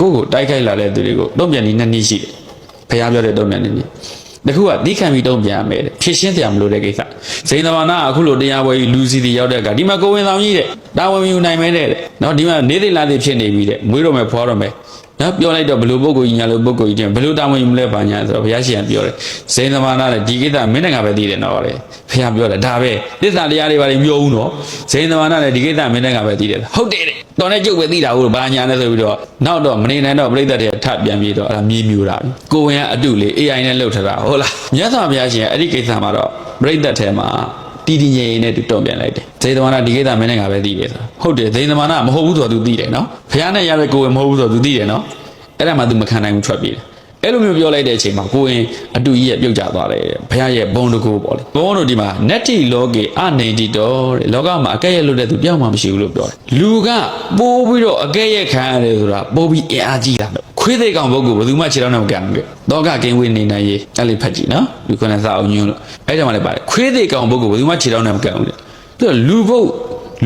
ကိုတိုက်ခိုက်လာတဲ့သူတွေကိုတုံ့ပြန်နေနှစ်နည်းရှိတယ်ဖះပြောတဲ့တုံ့ပြန်နေနည်းတခုကဒီခံပြီးတုံ့ပြန်ရမယ်တဲ့ဖြစ်ရှင်းတရားမလို့တဲ့ကိစ္စဇိန်သမာနာအခုလိုတရားပွဲကြီးလူစီတီရောက်တဲ့အခါဒီမှာကိုဝင်ဆောင်ကြီးတဲ့တာဝန်ယူနိုင်မယ်တဲ့နော်ဒီမှာနေသိလာသိဖြစ်နေပြီတဲ့မွေးတော့မယ်ဖွားတော့မယ်နော်ပြောလိုက်တော့ဘလို့ပုဂ္ဂိုလ်ကြီးညာလို့ပုဂ္ဂိုလ်ကြီးတင်ဘလို့တာဝန်ယူမလဲပါညာဆိုတော့ဘုရားရှင်ကပြောတယ်ဇိန်သမာနာတဲ့ဒီကိစ္စမင်းနဲ့ငါပဲသိတယ်နော်တဲ့ဖះပြောတယ်ဒါပဲသစ္စာတရားတွေပါလေပြောဦးနော်ဇိန်သမာနာတဲ့ဒီကိစ္စမင်းနဲ့ငါပဲသိတယ်ဟုတ်တယ်တဲ့တော်နဲ့ကျုပ်ပဲသိတာဟုတ်ဘာညာလဲဆိုပြီးတော့နောက်တော့မနေနိုင်တော့ပြိဿတွေထပ်ပြန်ပြီးတော့အဲ့ဒါမြေမြူတာကိုဝင်ကအတုလေ AI နဲ့လှုပ်ထတာဟုတ်လားမြတ်စွာဘုရားရှင်အဲ့ဒီကိစ္စမှာတော့ပြိဿထဲမှာတီတီငြိမ်နဲ့တူတုံ့ပြန်လိုက်တယ်ဇိန်သမာနာဒီကိစ္စမင်းနဲ့ငါပဲသိတယ်ဆိုဟုတ်တယ်ဇိန်သမာနာမဟုတ်ဘူးဆိုတော့ तू သိတယ်နော်ဘုရားနဲ့ရတဲ့ကိုဝင်မဟုတ်ဘူးဆိုတော့ तू သိတယ်နော်အဲ့ဒါမှ तू မခံနိုင်ဘူးထွက်ပြေးတယ်အဲ့လိုမျိုးပြောလိုက်တဲ့အချိန်မှာကိုရင်အတူကြီးရဲ့ပြုတ်ကျသွားတယ်ဘုရားရဲ့ဘုံတကူပေါ့လေဘုံတို့ဒီမှာနတ္တိလောကေအနေတိတော်တဲ့လောကမှာအကဲ့ရဲ့လွတ်တဲ့သူပြောင်းမှမရှိဘူးလို့ပြောတယ်လူကပိုးပြီးတော့အကဲ့ရဲ့ခံရတယ်ဆိုတာပိုးပြီးအင်အားကြီးတာခွေးသေးကောင်ပုဂ္ဂိုလ်ဘယ်သူမှခြေထောက်နဲ့မကန်ဘူးတောကကင်းဝေးနေနိုင်ရေးအဲ့လေးဖတ်ကြည့်နော်လူခွန်းနဲ့စာအောင်ညွှန်းလို့အဲ့ကြောင့်လည်းပါတယ်ခွေးသေးကောင်ပုဂ္ဂိုလ်ဘယ်သူမှခြေထောက်နဲ့မကန်ဘူးသူကလူဘုတ်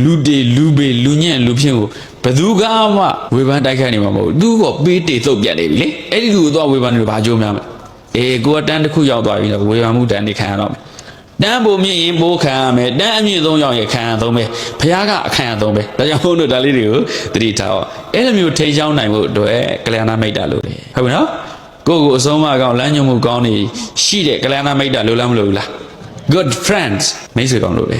လူတေလူပေလူညံ့လူဖြင့်ကိုဘယ်သူကမှဝေဖန်တိုက်ခိုက်နေမှာမဟုတ်ဘူးသူကပေးတေသုတ်ပြတ်နေပြီလေအဲ့ဒီလူကိုသွားဝေဖန်နေလို့ဘာကြိုးများမလဲအေးကိုကတန်းတစ်ခုရောက်သွားပြီတော့ဝေဖန်မှုတန်းနေခံရတော့မယ်တန်းပုံမြင့်ရင်ပိုးခံရမယ်တန်းအမြင့်ဆုံးရောက်ရင်ခံရဆုံးပဲဘုရားကအခမ်းအဆုံးပဲဒါကြောင့်ဘုန်းတို့ဒါလေးတွေကိုသတိထားအောင်အဲ့လိုမျိုးထိန်းချောင်းနိုင်ဖို့အတွက်ကလျာဏမိတ်တာလို့လေဟုတ်ပြီနော်ကိုအဆုံးမကောင်းလမ်းညွှန်မှုကောင်းနေရှိတဲ့ကလျာဏမိတ်တာလိုလားမလိုဘူးလား good friends မိတ်ဆွေကောင်းလို့လေ